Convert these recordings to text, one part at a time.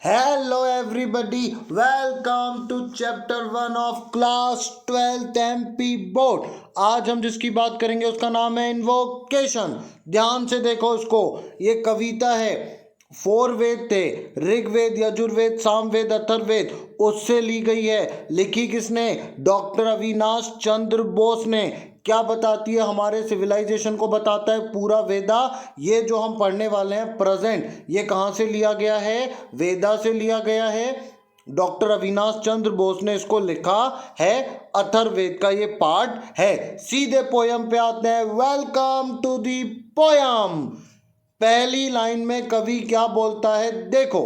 Hello everybody, welcome to chapter 1 of class 12th MP board। आज हम जिसकी बात करेंगे उसका नाम है इन्वोकेशन। ध्यान से देखो इसको, ये कविता है। 4 वेद थे, ऋग्वेद, यजुर्वेद, सामवेद, अथर्ववेद, उससे ली गई है। लिखी किसने? डॉक्टर अविनाश चंद्र बोस ने। क्या बताती है? हमारे सिविलाइजेशन को बताता है पूरा वेदा। ये जो हम पढ़ने वाले हैं प्रेजेंट, ये कहाँ से लिया गया है? वेदा से लिया गया है। डॉक्टर अविनाश चंद्र बोस ने इसको लिखा है। अथर्ववेद का ये पार्ट है। सीधे पोयम पे आते हैं। Welcome to the poem. पहली लाइन में कवि क्या बोलता है देखो।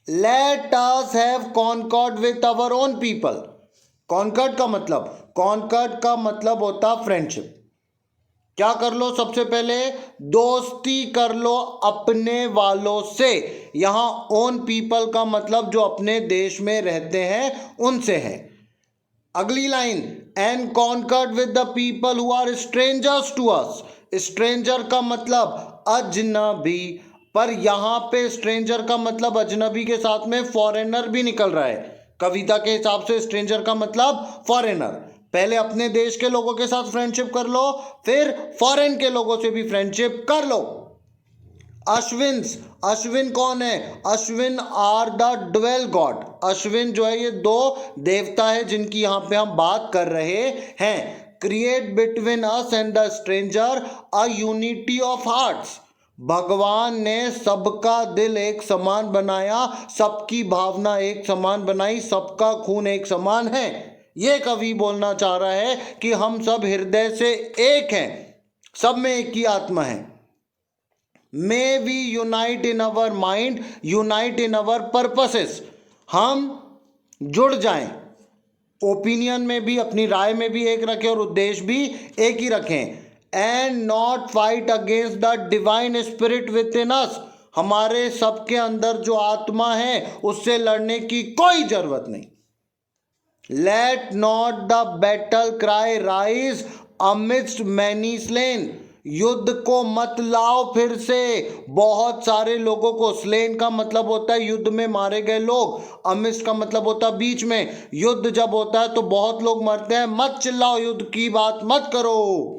Let us have concord with our own people. Concord का मतलब होता फ्रेंडशिप। क्या कर लो? सबसे पहले दोस्ती कर लो अपने वालों से। यहां ओन पीपल का मतलब जो अपने देश में रहते हैं उनसे है। अगली line, and concord with the people who are strangers to us. Stranger का मतलब अजनबी, पर यहां पे स्ट्रेंजर का मतलब अजनबी के साथ में फॉरेनर भी निकल रहा है। कविता के हिसाब से स्ट्रेंजर का मतलब फॉरेनर। पहले अपने देश के लोगों के साथ फ्रेंडशिप कर लो, फिर फॉरेन के लोगों से भी फ्रेंडशिप कर लो। अश्विन कौन है? Ashwin are the dual god. Ashwin जो है ये 2 देवता है जिनकी यहां पे हम बात कर रहे हैं। Create between us and the stranger a unity of hearts. भगवान ने सबका दिल एक समान बनाया, सबकी भावना एक समान बनाई, सबका खून एक समान है। ये कवि बोलना चाह रहा है कि हम सब हृदय से एक हैं, सब में एक ही आत्मा है। May we unite in our mind, unite in our purposes. हम जुड़ जाएं, ओपिनियन में भी, अपनी राय में भी एक रखें और उद्देश्य भी एक ही रखें। And not fight against the divine spirit within us. हमारे सबके अंदर जो आत्मा है उससे लड़ने की कोई जरूरत नहीं। Let not the battle cry rise amidst many slain. युद्ध को मत लाओ फिर से, बहुत सारे लोगों को। स्लेन का मतलब होता है युद्ध में मारे गए लोग। अमिस्ट का मतलब होता है बीच में। युद्ध जब होता है तो बहुत लोग मरते हैं। मत चिल्लाओ, युद्ध की बात मत करो।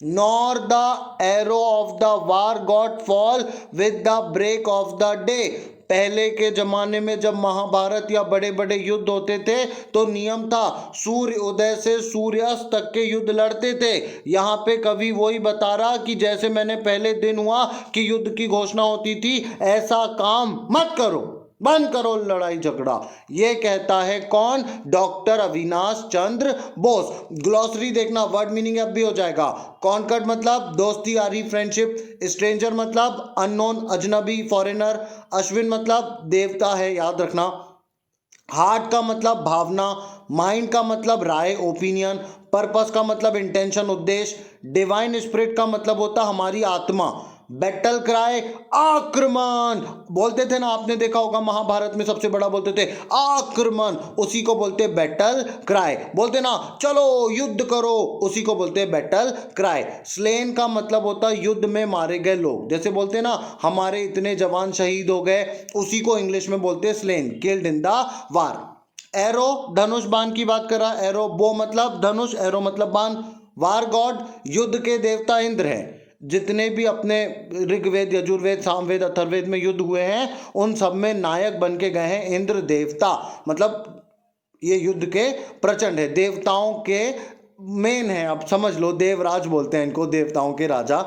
Nor the arrow of the war got fall with the break of the day. पहले के जमाने में जब महाभारत या बड़े बड़े युद्ध होते थे तो नियम था सूर्य उदय से सूर्यास्त तक के युद्ध लड़ते थे। यहाँ पे कवि वही बता रहा कि जैसे मैंने पहले दिन हुआ कि युद्ध की घोषणा होती थी, ऐसा काम मत करो, बंद करो लड़ाई झगड़ा। ये कहता है कौन? डॉक्टर अविनाश चंद्र बोस। ग्लॉसरी देखना, वर्ड मीनिंग अब भी हो जाएगा। कॉन्कर्ड मतलब दोस्ती यारी फ्रेंडशिप। स्ट्रेंजर मतलब अननोन अजनबी फॉरेनर। अश्विन मतलब देवता है, याद रखना। हार्ट का मतलब भावना। माइंड का मतलब राय ओपिनियन। पर्पस का मतलब इंटेंशन उद्देश्य। डिवाइन स्पिरिट का मतलब होता हमारी आत्मा। बैटल क्राई आक्रमण बोलते थे ना, आपने देखा होगा महाभारत में सबसे बड़ा बोलते थे आक्रमण, उसी को बोलते बैटल क्राई। बोलते ना चलो युद्ध करो, उसी को बोलते बैटल क्राई। स्लेन का मतलब होता है युद्ध में मारे गए लोग। जैसे बोलते ना हमारे इतने जवान शहीद हो गए, उसी को इंग्लिश में बोलते slain, killed in the war. Arrow धनुष बाण की बात कर रहा है। एरो बो मतलब धनुष, एरो मतलब बाण। वार गॉड युद्ध के देवता इंद्र है। जितने भी अपने ऋग्वेद, यजुर्वेद, सामवेद, अथर्ववेद में युद्ध हुए हैं उन सब में नायक बन के गए हैं इंद्र देवता। मतलब ये युद्ध के प्रचंड है, देवताओं के मेन है। अब समझ लो, देवराज बोलते हैं इनको, देवताओं के राजा।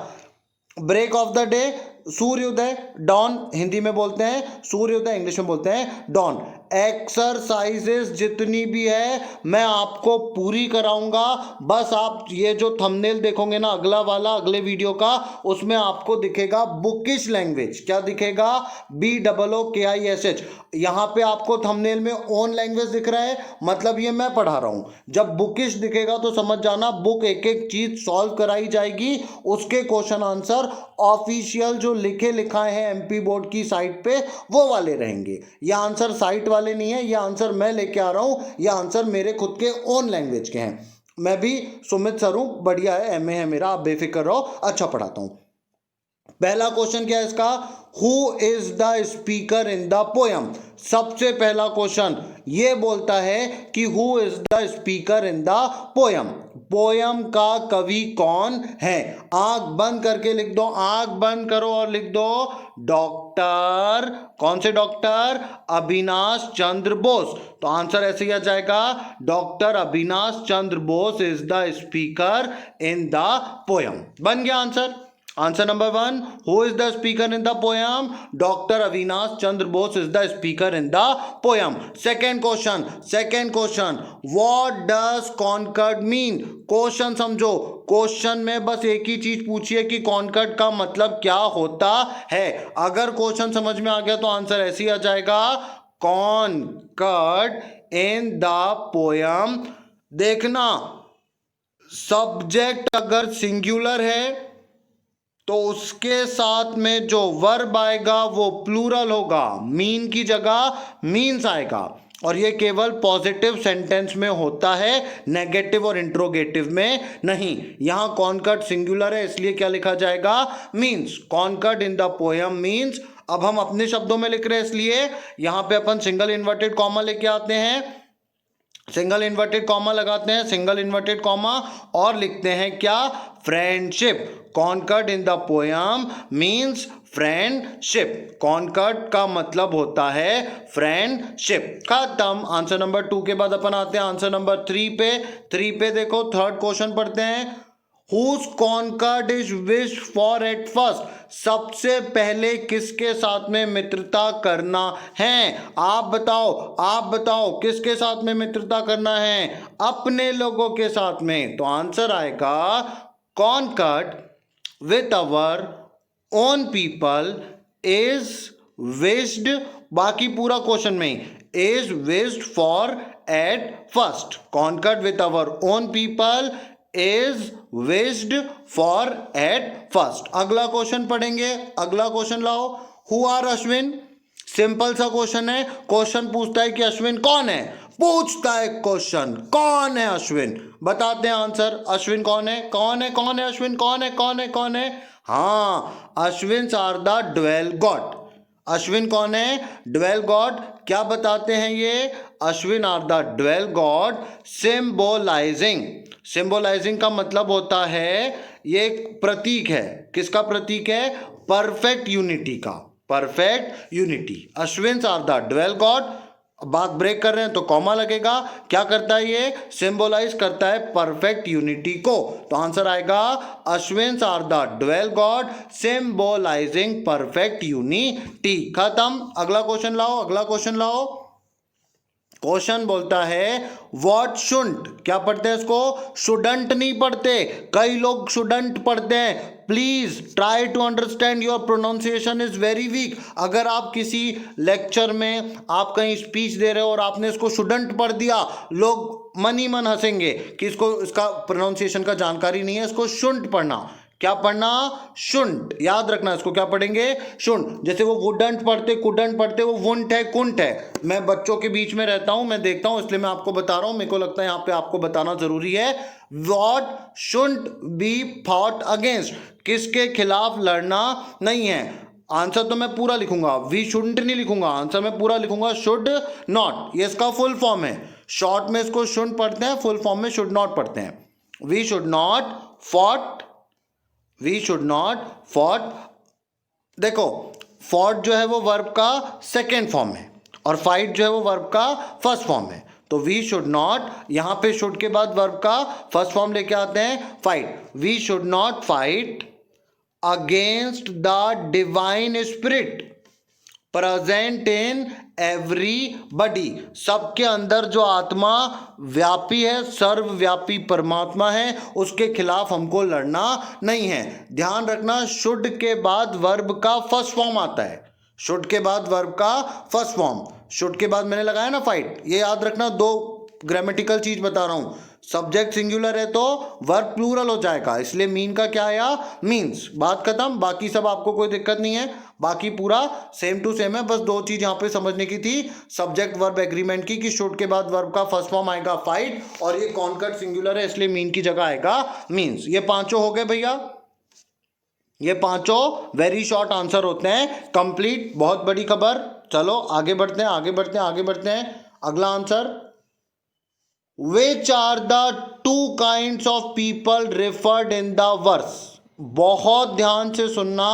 ब्रेक ऑफ द डे सूर्योदय, डॉन हिंदी में बोलते हैं, सूर्योदय इंग्लिश में बोलते हैं डॉन। एक्सरसाइजेस जितनी भी है मैं आपको पूरी कराऊंगा। बस आप ये जो थंबनेल देखोगे ना अगला वाला, अगले वीडियो का, उसमें आपको दिखेगा बुकिश लैंग्वेज। क्या दिखेगा? BOOKISH। यहाँ पे आपको थंबनेल में ओन लैंग्वेज दिख रहा है, मतलब ये मैं पढ़ा रहा हूँ। जब बुकिश दिखेगा तो समझ जाना बुक एक एक चीज सॉल्व कराई जाएगी। उसके क्वेश्चन आंसर ऑफिशियल जो लिखाए हैं MP बोर्ड की साइट पे वो वाले रहेंगे। ये आंसर साइट वाले नहीं है, ये आंसर मैं लेके आ रहा हूँ, ये आंसर मेरे खुद के ओन लैंग्वेज के हैं। मैं भी सुमित सर हूँ, बढ़िया है, MA है मेरा, आप बेफिक्र रहो, अच्छा पढ़ाता हूँ। पहला क्वेश्चन क्या है इसका, who is the speaker in the poem. सबसे पहला क्वेश्चन ये बोलता है कि who is the speaker in the poem, poem का कवि कौन है। आंख बंद करके लिख दो, आंख बंद करो और लिख दो डॉक्टर, कौन से डॉक्टर, अविनाश चंद्र बोस। तो आंसर ऐसे ही आ जाएगा, doctor Avinash Chandra Bose is the speaker in the poem. बन गया answer. Answer number 1, who is the speaker in the poem, doctor Avinash Chandra Bose is the speaker in the poem. Second question, what does concord mean. Question समझो, question में बस एक ही चीज पूछी है कि कॉन्कर्ड का मतलब क्या होता है। अगर क्वेश्चन समझ में आ गया तो आंसर ऐसे ही आ जाएगा, कॉन्कर्ड इन द पोयम। देखना, सब्जेक्ट अगर सिंगुलर है तो उसके साथ में जो वर्ब आएगा वो प्लूरल होगा, मीन की जगह मीन्स आएगा, और ये केवल पॉजिटिव सेंटेंस में होता है, नेगेटिव और इंट्रोगेटिव में नहीं। यहां कॉन्कर्ड सिंगुलर है इसलिए क्या लिखा जाएगा, means. Concord in the poem means. अब हम अपने शब्दों में लिख रहे हैं इसलिए यहां पे अपन सिंगल इन्वर्टेड कॉमा लेके आते हैं, सिंगल इन्वर्टेड कॉमा लगाते हैं, सिंगल इन्वर्टेड कॉमा, और लिखते हैं क्या, friendship. Concord in the poem means friendship. Concord का मतलब होता है फ्रेंडशिप। खत्म। आंसर नंबर 2 के बाद अपन आते हैं आंसर नंबर 3 पे। 3 पे देखो, थर्ड क्वेश्चन पढ़ते हैं, Whose concord is wished for at first। सबसे पहले किसके साथ में मित्रता करना है। आप बताओ किसके साथ में मित्रता करना है, अपने लोगों के साथ में। तो आंसर आएगा, concord with our own people is wished, बाकी पूरा क्वेश्चन में is wished for at first। concord with our own people is wished for at first। अगला क्वेश्चन पढ़ेंगे, अगला क्वेश्चन लाओ, हु आर अश्विन। सिंपल सा क्वेश्चन है, क्वेश्चन पूछता है कि अश्विन कौन है, पूछता है क्वेश्चन कौन है अश्विन, बताते हैं आंसर। अश्विन कौन है, अश्विन कौन है। हाँ, Ashwin are the dual god. Ashwin कौन है, ड्वेल गॉड। क्या बताते हैं ये, Ashwin are the dual god symbolising का मतलब होता है, ये एक प्रतीक है, किसका प्रतीक है, परफेक्ट यूनिटी का, perfect unity. Ashwin are the dual god, बात ब्रेक कर रहे हैं तो कॉमा लगेगा। क्या करता है ये, सिंबोलाइज करता है परफेक्ट यूनिटी को। तो आंसर आएगा, Ashwin are the dual god symbolising perfect unity. खत्म। अगला क्वेश्चन लाओ, क्वेश्चन बोलता है व्हाट शुडंट। क्या पढ़ते हैं इसको, शुडंट नहीं पढ़ते, कई लोग शुडंट पढ़ते हैं। Please try to understand, your pronunciation is very weak. अगर आप किसी लेक्चर में, आप कहीं स्पीच दे रहे हो और आपने इसको शुडंट पढ़ दिया, लोग मन ही मन हंसेंगे कि इसका प्रोनाउंसिएशन का जानकारी नहीं है। इसको शुंट पढ़ना। क्या पढ़ना, शुंट। याद रखना, इसको क्या पढ़ेंगे, शुंट। जैसे वो वुडंट पढ़ते, कुडंट पढ़ते, वो वुंट है, कुंट है। मैं बच्चों के बीच में रहता हूं, मैं देखता हूं, इसलिए मैं आपको बता रहा हूं। मेरे को लगता है यहाँ पे आपको बताना जरूरी है। What shouldn't be fought against, किसके खिलाफ लड़ना नहीं है। आंसर तो मैं पूरा लिखूंगा, वी शुडंट नहीं लिखूंगा, आंसर मैं पूरा लिखूंगा, शुड नॉट। ये इसका फुल फॉर्म है, शॉर्ट में इसको शुड पढ़ते हैं, फुल फॉर्म में शुड नॉट पढ़ते हैं। We should not fought. देखो, फॉट जो है वो वर्ब का सेकेंड फॉर्म है और फाइट जो है वो वर्ब का फर्स्ट फॉर्म है। तो वी शुड नॉट, यहां पे शुड के बाद वर्ब का फर्स्ट फॉर्म लेके आते हैं, fight. We should not fight against the divine spirit present in everybody. सबके अंदर जो आत्मा व्यापी है, सर्वव्यापी परमात्मा है, उसके खिलाफ हमको लड़ना नहीं है। ध्यान रखना, शुड के बाद वर्ब का फर्स्ट फॉर्म आता है, शुड के बाद वर्ब का फर्स्ट फॉर्म, शुड के बाद मैंने लगाया ना फाइट। ये याद रखना, दो ग्रामेटिकल चीज बता रहा हूं। सब्जेक्ट सिंगुलर है तो वर्ब प्लूरल हो जाएगा, इसलिए मीन का क्या आया, मीन्स। बात खत्म। बाकी सब आपको कोई दिक्कत नहीं है, बाकी पूरा सेम टू सेम है। बस दो चीज यहां पे समझने की थी, सब्जेक्ट वर्ब एग्रीमेंट की, कि शुड के बाद वर्ब का फर्स्ट फॉर्म आएगा फाइट, और ये कॉन्कर्ड सिंगुलर है इसलिए मीन की जगह आएगा मीन्स। ये पांचों हो गए भैया। ये पांचों वेरी शॉर्ट आंसर होते हैं, कंप्लीट। बहुत बड़ी खबर। चलो आगे बढ़ते हैं, आगे बढ़ते हैं, आगे बढ़ते हैं। अगला answer, which are the two kinds of people referred in the verse. बहुत ध्यान से सुनना,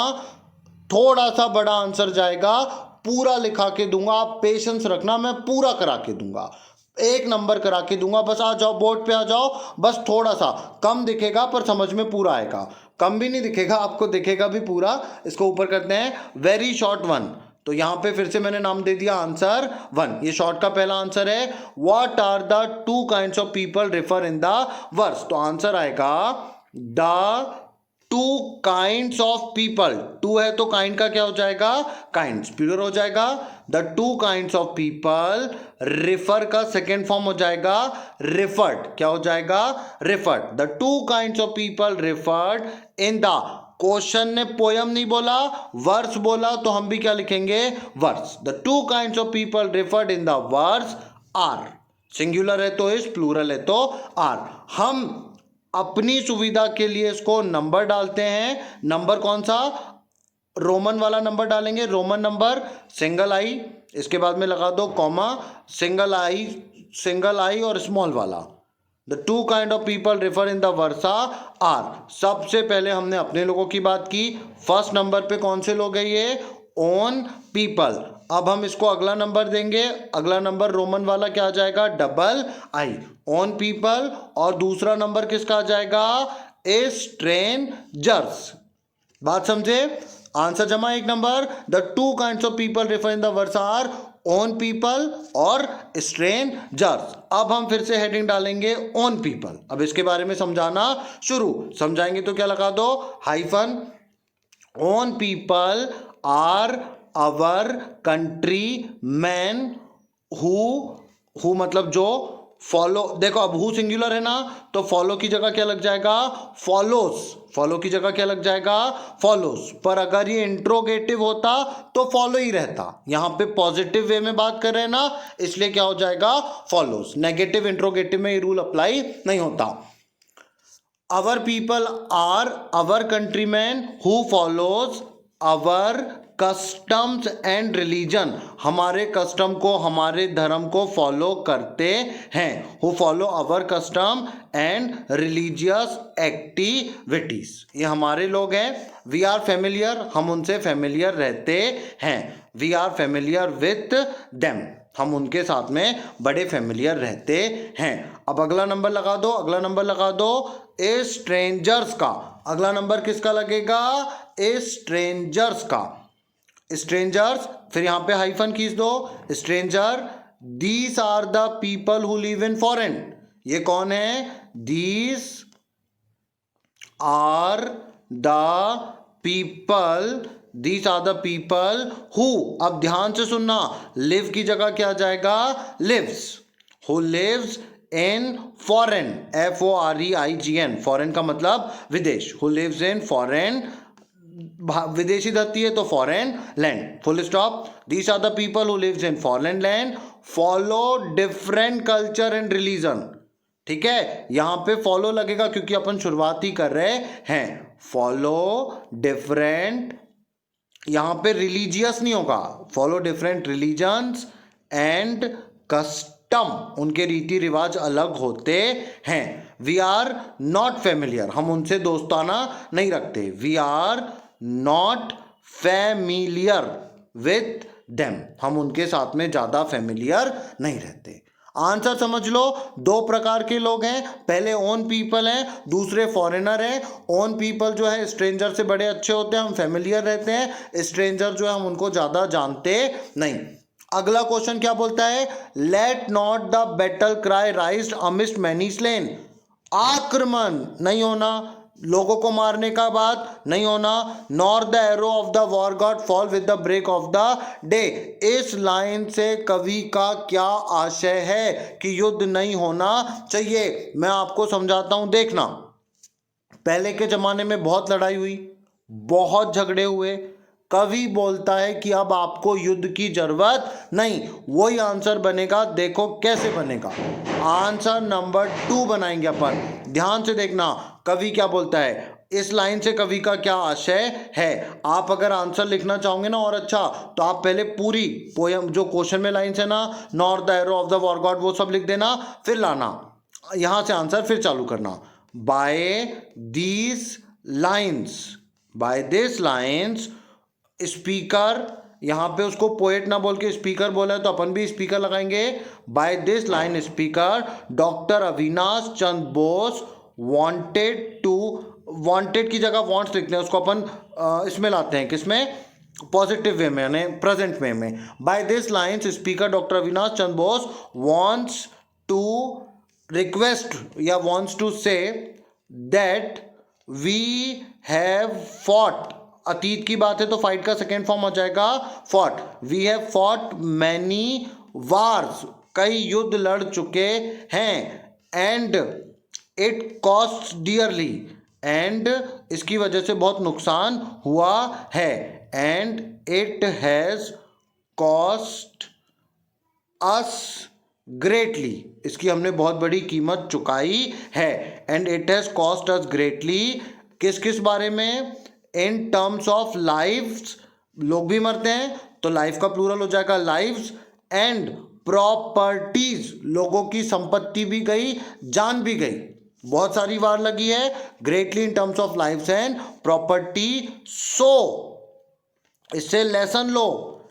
थोड़ा सा बड़ा आंसर जाएगा, पूरा लिखा के दूंगा, आप पेशेंस रखना, मैं पूरा करा के दूंगा, 1 नंबर करा के दूंगा। बस आ जाओ, बोर्ड पे आ जाओ, बस थोड़ा सा कम दिखेगा पर समझ में पूरा आएगा। कम भी नहीं दिखेगा, आपको दिखेगा भी पूरा। इसको ऊपर करते हैं, वेरी शॉर्ट वन। तो यहां पे फिर से मैंने नाम दे दिया आंसर 1। ये शॉर्ट का पहला आंसर है, what are the two kinds of people refer in the verse. तो आंसर आएगा the two kinds of people. Two है तो काइंड का क्या हो जाएगा, काइंड्स, प्लूरल हो जाएगा। The two kinds of people, refer का सेकेंड फॉर्म हो जाएगा रेफर्ड। क्या हो जाएगा, referred. The two kinds of people referred in the, question ने पोयम नहीं बोला, वर्स बोला, तो हम भी क्या लिखेंगे, verse. The two kinds of people referred in the verse are. Singular है तो इस, प्लूरल है तो आर। हम अपनी सुविधा के लिए इसको नंबर डालते हैं। नंबर कौन सा, रोमन वाला नंबर डालेंगे, रोमन नंबर, सिंगल आई, इसके बाद में लगा दो कॉमा, सिंगल आई और स्मॉल वाला। The two kind of people refer in the verse are. सबसे पहले हमने अपने लोगों की बात की। फर्स्ट नंबर पे कौन से लोग हैं ये, ओन पीपल। अब हम इसको अगला नंबर देंगे, अगला नंबर रोमन वाला क्या आ जाएगा, डबल आई, ओन पीपल। और दूसरा नंबर किसका आ जाएगा, स्ट्रेंजर्स। बात समझे, आंसर जमा 1 number. The two kinds of people refer in the verse are own people और स्ट्रेंजर्स। अब हम फिर से हेडिंग डालेंगे ओन पीपल। अब इसके बारे में समझाना शुरू, समझाएंगे तो क्या लगा दो, hyphen. Own people are our country man who मतलब जो फॉलो, देखो अब हु सिंगुलर है ना, तो फॉलो की जगह क्या लग जाएगा, फॉलोस। फॉलो की जगह क्या लग जाएगा, फॉलोस। पर अगर ये इंट्रोगेटिव होता तो फॉलो ही रहता। यहां पे पॉजिटिव वे में बात कर रहे हैं ना, इसलिए क्या हो जाएगा, फॉलोस। नेगेटिव इंट्रोगेटिव में ये रूल अप्लाई नहीं होता। Our people are our countryman who follows our customs and religion. हमारे कस्टम को, हमारे धर्म को फॉलो करते हैं। Who follow our custom and religious activities, ये हमारे लोग हैं। वी आर फेमिलियर, हम उनसे फेमिलियर रहते हैं। We are familiar with them, हम उनके साथ में बड़े फेमिलियर रहते हैं। अब अगला नंबर लगा दो, अगला नंबर लगा दो स्ट्रेंजर्स का। अगला नंबर किसका लगेगा, स्ट्रेंजर्स का। स्ट्रेंजर्स, फिर यहां पे हाइफन खींच दो, stranger. These are the people who live in foreign. ये कौन है, these are the people, these are the people who, अब ध्यान से सुनना, लिव की जगह क्या आ जाएगा, lives. Who lives in foreign, FOREIGN, foreign का मतलब विदेश। हु लिव्स इन फॉरेन, विदेशी धरती है तो foreign land, full stop. These are the people who lives in foreign land follow different culture and religion. ठीक है, यहां पे फॉलो लगेगा क्योंकि अपन शुरुआत ही कर रहे हैं। फॉलो डिफरेंट, यहां पे रिलीजियस नहीं होगा, follow different religions and custom, उनके रीति रिवाज अलग होते हैं। वी आर नॉट फेमिलियर, हम उनसे दोस्ताना नहीं रखते। We are not familiar with them, हम उनके साथ में ज्यादा फेमिलियर नहीं रहते। आंसर समझ लो, 2 प्रकार के लोग हैं, पहले ओन पीपल हैं, दूसरे फॉरेनर हैं। ओन पीपल जो है स्ट्रेंजर से बड़े अच्छे होते हैं, हम फेमिलियर रहते हैं। स्ट्रेंजर जो है हम उनको ज़्यादा जानते नहीं। अगला क्वेश्चन क्या बोलता है, late not the battle cry राइज्ड amidst many slain. आक्रमण नहीं होना, लोगों को मारने का बात नहीं होना। Nor the arrow of the war god fall with the break of the day. इस लाइन से कवि का क्या आशय है कि युद्ध नहीं होना चाहिए। मैं आपको समझाता हूं, देखना। पहले के जमाने में बहुत लड़ाई हुई, बहुत झगड़े हुए। कवि बोलता है कि अब आपको युद्ध की जरूरत नहीं। वही आंसर बनेगा, देखो कैसे बनेगा। आंसर नंबर 2 बनाएंगे अपन, ध्यान से देखना। कवि क्या बोलता है, इस लाइन से कवि का क्या आशय है। आप अगर आंसर लिखना चाहोगे ना और अच्छा, तो आप पहले पूरी पोयम जो क्वेश्चन में लाइन्स है ना, not the arrow of the war God, वो सब लिख देना, फिर लाना यहाँ से आंसर, फिर चालू करना। By these lines, by this lines speaker, यहाँ पे उसको पोएट ना बोल के स्पीकर बोला है तो अपन भी स्पीकर लगाएंगे। By this line speaker doctor Avinash Chandra Bose wanted to, wanted की जगह वांट्स लिखते हैं, उसको अपन इसमें लाते हैं, किसमें, पॉजिटिव वे में, यानी प्रेजेंट वे में। By this lines speaker doctor Avinash Chandra Bose wants to request या wants to say that we have fought, अतीत की बात है तो फाइट का सेकेंड फॉर्म आ जाएगा fought. We have fought many wars, कई युद्ध लड़ चुके हैं। And it cost dearly, and इसकी वजह से बहुत नुकसान हुआ है। And it has cost us greatly, इसकी हमने बहुत बड़ी कीमत चुकाई है। And it has cost us greatly, किस किस बारे में, इन टर्म्स ऑफ लाइव्स, लोग भी मरते हैं तो लाइफ का प्लूरल हो जाएगा लाइव्स, एंड प्रॉपर्टीज, लोगों की संपत्ति भी गई, जान भी गई, बहुत सारी वार लगी है। Greatly in terms of lives and property, so इससे लेसन लो,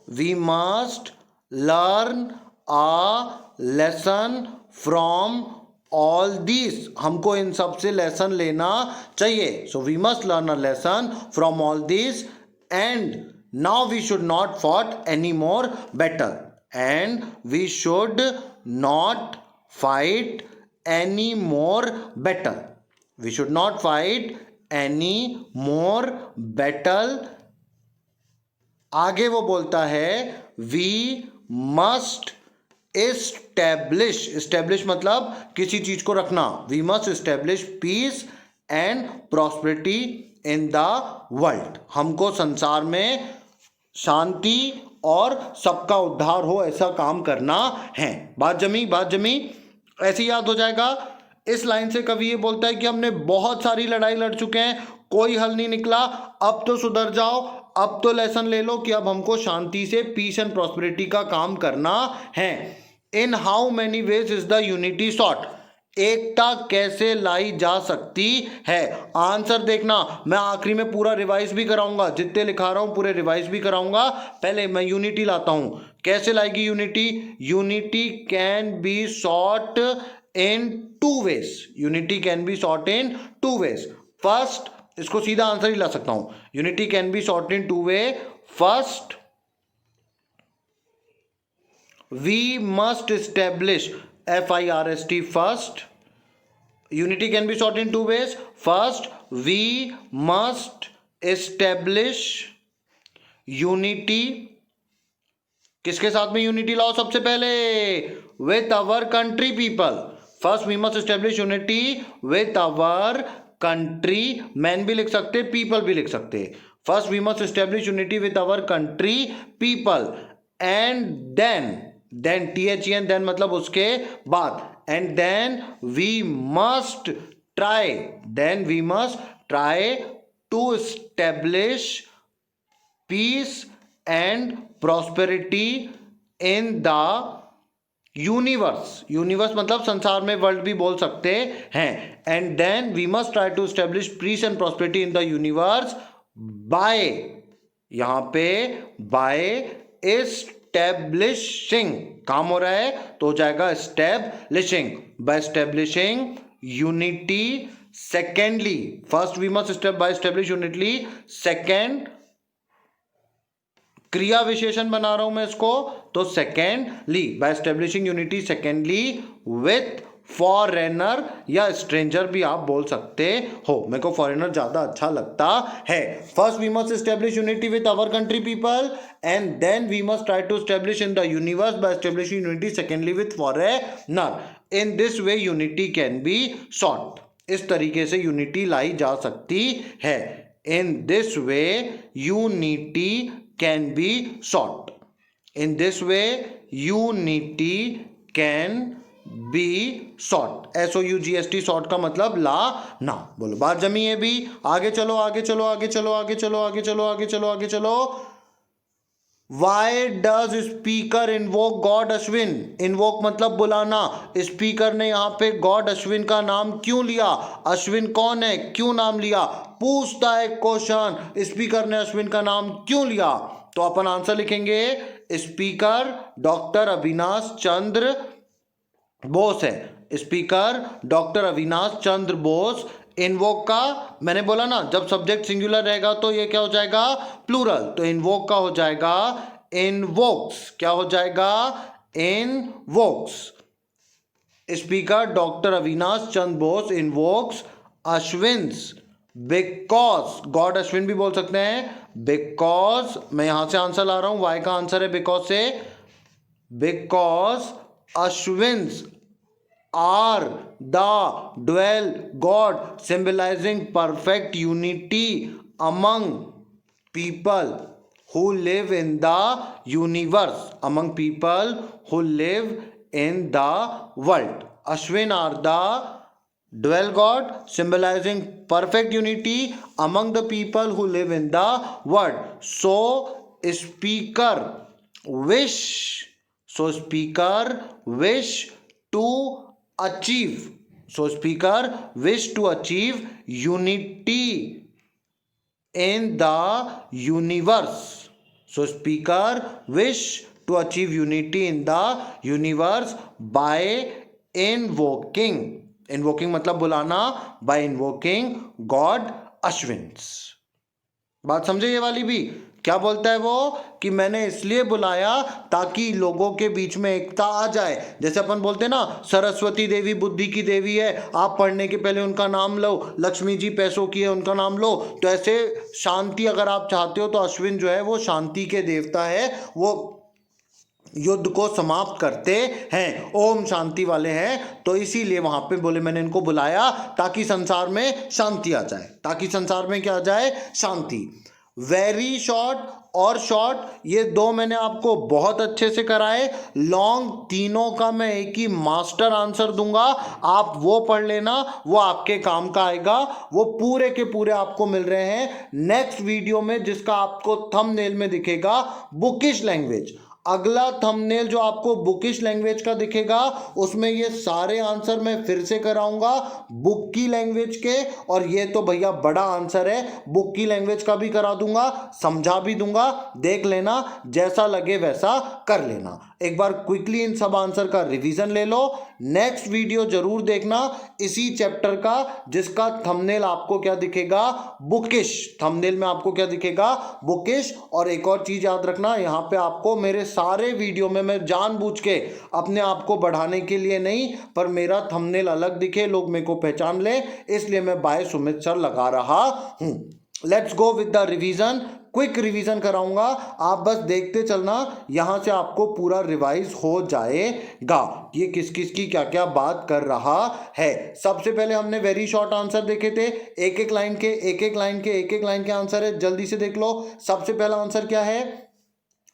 we must learn a lesson from all this, हमको इन सब से लेसन लेना चाहिए। So we must learn a lesson from all this, and now we should not fought any more battle, and we should not fight any more battle, we should not fight any more battle. आगे वो बोलता है we must establish, establish मतलब किसी चीज को रखना, we must establish peace and prosperity in the world, हमको संसार में शांति और सबका उद्धार हो ऐसा काम करना है। बात जमी, बात जमी, ऐसे याद हो जाएगा। इस लाइन से कवि ये बोलता है कि हमने बहुत सारी लड़ाई लड़ चुके हैं, कोई हल नहीं निकला, अब तो सुधर जाओ, अब तो लेसन ले लो कि अब हमको शांति से पीस एंड प्रॉस्पेरिटी का काम करना है। In how many ways is the unity sought, एकता कैसे लाई जा सकती है। आंसर देखना, मैं आखिरी में पूरा रिवाइज भी कराऊंगा, जितने लिखा रहा हूं पूरे रिवाइज भी कराऊंगा। पहले मैं यूनिटी लाता हूं, कैसे लाएगी unity. Unity can be sought in two ways, unity can be sought in two ways. First, इसको सीधा आंसर ही ला सकता हूं, unity can be sought in two way. First, we must establish, FIRST, first, unity can be sought in two ways. First, we must establish unity, किसके साथ में unity लाओ सबसे पहले, with our country people. First we must establish unity with our country, man भी लिख सकते, people भी लिख सकते। First we must establish unity with our country people, and then, then THEN, then मतलब उसके बाद, and then we must try, then we must try to establish peace and prosperity in the universe, universe मतलब संसार में, world भी बोल सकते हैं। And then we must try to establish peace and prosperity in the universe by, यहां पे bye establishing, काम हो रहा है तो हो जाएगा establishing, by establishing unity. Secondly, first we must by establish unity, second क्रिया विशेषण बना रहा हूं मैं इसको, तो secondly by establishing unity, secondly with foreigner या स्ट्रेंजर भी आप बोल सकते हो, मेरे को फॉरेनर ज्यादा अच्छा लगता है। First we must establish unity with our country people, and then we must try to establish in the universe by establishing unity secondly with foreigner. In this way unity can be sought, इस तरीके से unity लाई जा सकती है। In this way unity can be sought, in this way unity can be sought, SOUGHT sought का मतलब ला ना। बोलो बात जमी है भी। आगे चलो आगे चलो आगे चलो आगे चलो आगे चलो आगे चलो आगे चलो। Why does speaker invoke God Ashwin? Invoke मतलब बुलाना। स्पीकर ने यहाँ पे गॉड अश्विन का नाम क्यों लिया? अश्विन कौन है, क्यों नाम लिया? पूछता है क्वेश्चन, स्पीकर ने अश्विन का नाम क्यों लिया? तो अपन आंसर लिखेंगे, स्पीकर डॉक्टर अविनाश चंद्र बोस है। Speaker doctor Avinash Chandra Bose. Invoke का मैंने बोला ना, जब सब्जेक्ट सिंगुलर रहेगा तो ये क्या हो जाएगा, प्लूरल। तो इन्वोक का हो जाएगा इन्वोक्स। क्या हो जाएगा, invokes. Speaker doctor Avinash Chandra Bose invokes Ashwin's because, God Ashwin भी बोल सकते हैं, बिकॉज मैं यहां से आंसर ला रहा हूं, वाई का आंसर है बिकॉज से, because Ashwin's are the dual god symbolizing perfect unity among people who live in the universe, among people who live in the world. Ashwin are the dual god symbolizing perfect unity among the people who live in the world. So speaker wish, so speaker wish to achieve, so speaker wish to achieve unity in the universe, so speaker wish to achieve unity in the universe by invoking, invoking मतलब बुलाना, by invoking god Ashwin's. बात समझे ये वाली भी? क्या बोलता है वो कि मैंने इसलिए बुलाया ताकि लोगों के बीच में एकता आ जाए। जैसे अपन बोलते हैं ना, सरस्वती देवी बुद्धि की देवी है, आप पढ़ने के पहले उनका नाम लो, लक्ष्मी जी पैसों की है उनका नाम लो। तो ऐसे शांति अगर आप चाहते हो तो अश्विन जो है वो शांति के देवता है, वो युद्ध को समाप्त करते हैं, ओम शांति वाले हैं। तो इसीलिए वहां पे बोले मैंने इनको बुलाया ताकि संसार में शांति आ जाए, ताकि संसार में क्या आ जाए, शांति। वेरी शॉर्ट और शॉर्ट ये दो मैंने आपको बहुत अच्छे से कराए। लॉन्ग तीनों का मैं एक ही मास्टर आंसर दूंगा, आप वो पढ़ लेना, वो आपके काम का आएगा। वो पूरे के पूरे आपको मिल रहे हैं नेक्स्ट वीडियो में, जिसका आपको थंबनेल में दिखेगा बुकिश लैंग्वेज। अगला थंबनेल जो आपको बुकिश लैंग्वेज का दिखेगा उसमें ये सारे आंसर मैं फिर से कराऊंगा बुक की लैंग्वेज के, और ये तो भैया बड़ा आंसर है, बुक की लैंग्वेज का भी करा दूंगा, समझा भी दूंगा, देख लेना, जैसा लगे वैसा कर लेना। एक बार क्विकली इन सब आंसर का रिवीजन ले लो। नेक्स्ट वीडियो जरूर देखना इसी चैप्टर का, जिसका थंबनेल आपको क्या दिखेगा, बुकिश। थंबनेल में आपको क्या दिखेगा, बुकिश। और एक और चीज याद रखना, यहाँ पे आपको मेरे सारे वीडियो में मैं जानबूझ के अपने आप को बढ़ाने के लिए नहीं, पर मेरा थंबनेल अलग दिखे, लोग मेरे को पहचान ले, इसलिए मैं बाय सुमित सर लगा रहा हूं। Let's go with the revision. Quick revision कराऊंगा, आप बस देखते चलना, यहां से आपको पूरा रिवाइज हो जाएगा ये किस किस की क्या क्या बात कर रहा है। सबसे पहले हमने वेरी शॉर्ट आंसर देखे थे, एक एक लाइन के एक एक लाइन के एक एक लाइन के आंसर है, जल्दी से देख लो। सबसे पहला आंसर क्या है,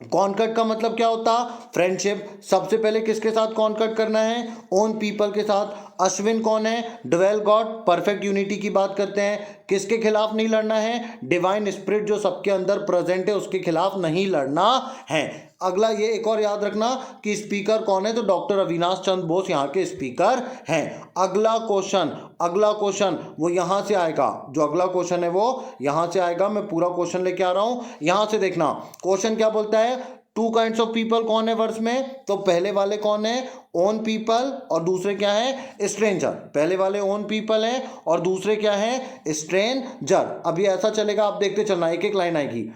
कॉन्कट का मतलब क्या होता, फ्रेंडशिप। सबसे पहले किसके साथ कॉन्कट करना है, ओन पीपल के साथ। अश्विन कौन है, ड्वेल गॉड, परफेक्ट यूनिटी की बात करते हैं। किसके खिलाफ नहीं लड़ना है, डिवाइन स्पिरिट जो सबके अंदर प्रेजेंट है उसके खिलाफ नहीं लड़ना है। अगला ये एक और याद रखना कि स्पीकर कौन है, तो डॉक्टर अविनाश चंद्र बोस यहाँ के स्पीकर हैं। अगला क्वेश्चन वो यहाँ से आएगा, जो अगला क्वेश्चन है वो यहाँ से आएगा। मैं पूरा क्वेश्चन लेके आ रहा हूँ, यहाँ से देखना। क्वेश्चन क्या बोलता है, टू काइंड्स ऑफ पीपल कौन है वर्स में, तो पहले वाले कौन है, ओन पीपल, और दूसरे क्या है, स्ट्रेंजर। पहले वाले ओन पीपल है और दूसरे क्या है, स्ट्रेंजर। अभी ऐसा चलेगा, आप देखते चलना, एक एक लाइन आएगी।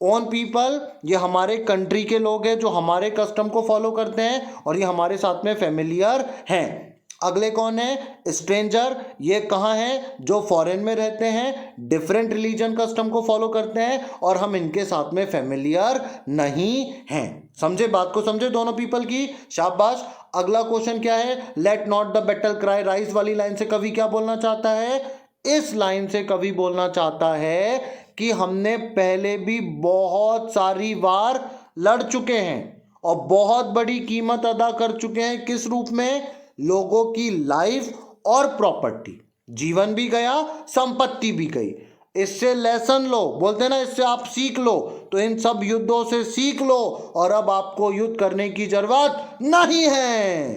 ओन पीपल ये हमारे कंट्री के लोग हैं जो हमारे कस्टम को फॉलो करते हैं और ये हमारे साथ में फेमिलियर हैं। अगले कौन है, स्ट्रेंजर, ये कहाँ है, जो फॉरेन में रहते हैं, डिफरेंट रिलीजन कस्टम को फॉलो करते हैं और हम इनके साथ में फेमिलियर नहीं हैं। समझे बात को, समझे दोनों पीपल की, शाबाश। अगला क्वेश्चन क्या है, late not the battle cry rise वाली लाइन से कवि क्या बोलना चाहता है, इस लाइन से कवि बोलना चाहता है कि हमने पहले भी बहुत सारी बार लड़ चुके हैं और बहुत बड़ी कीमत अदा कर चुके हैं। किस रूप में, लोगों की लाइफ और प्रॉपर्टी, जीवन भी गया, संपत्ति भी गई। इससे लेसन लो, बोलते हैं ना, इससे आप सीख लो। तो इन सब युद्धों से सीख लो और अब आपको युद्ध करने की जरूरत नहीं है।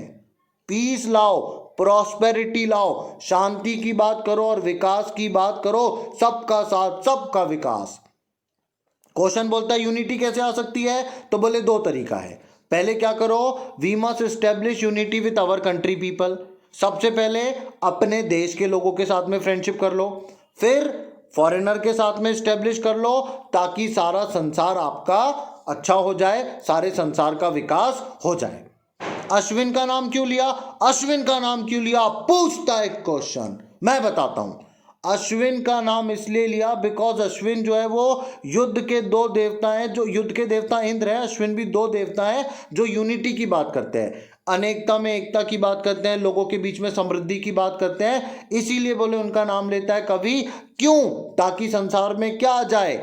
पीस लाओ, प्रॉस्पेरिटी लाओ, शांति की बात करो और विकास की बात करो, सबका साथ सबका विकास। क्वेश्चन बोलता है यूनिटी कैसे आ सकती है, तो बोले दो तरीका है। पहले क्या करो, we must establish unity with our country people. सबसे पहले अपने देश के लोगों के साथ में फ्रेंडशिप कर लो, फिर फॉरेनर के साथ में एस्टेब्लिश कर लो, ताकि सारा संसार आपका अच्छा हो जाए, सारे संसार का विकास हो जाए। अश्विन का नाम क्यों लिया, अश्विन का नाम क्यों लिया, पूछता है क्वेश्चन, मैं बताता हूं। अश्विन का नाम इसलिए लिया बिकॉज अश्विन जो है वो युद्ध के दो देवता हैं, जो युद्ध के देवता इंद्र है, अश्विन भी दो देवता हैं जो यूनिटी की बात करते हैं, अनेकता में एकता की बात करते हैं, लोगों के बीच में समृद्धि की बात करते हैं। इसीलिए बोले उनका नाम लेता है कवि, क्यों, ताकि संसार में क्या आ जाए,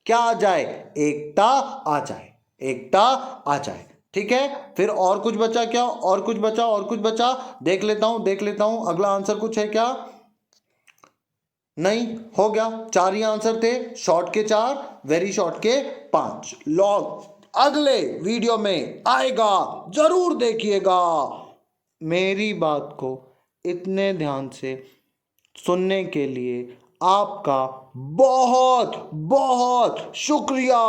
क्या आ जाए, एकता आ जाए, एकता आ जाए। ठीक है, फिर और कुछ बचा क्या, और कुछ बचा, और कुछ बचा, देख लेता हूं अगला आंसर कुछ है क्या, नहीं, हो गया, चार ही आंसर थे, शॉर्ट के चार, वेरी शॉर्ट के पांच। लॉग अगले वीडियो में आएगा, जरूर देखिएगा। मेरी बात को इतने ध्यान से सुनने के लिए आपका बहुत बहुत शुक्रिया।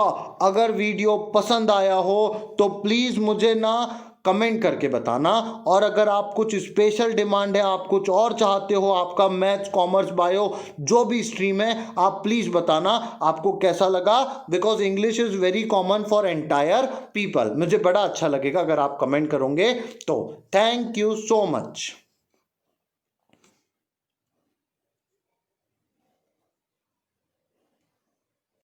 अगर वीडियो पसंद आया हो तो प्लीज़ मुझे ना कमेंट करके बताना, और अगर आप कुछ स्पेशल डिमांड है, आप कुछ और चाहते हो, आपका मैथ्स, कॉमर्स, बायो जो भी स्ट्रीम है, आप प्लीज़ बताना आपको कैसा लगा, because English is very common for entire people. मुझे बड़ा अच्छा लगेगा अगर आप कमेंट करोगे तो। Thank you so much.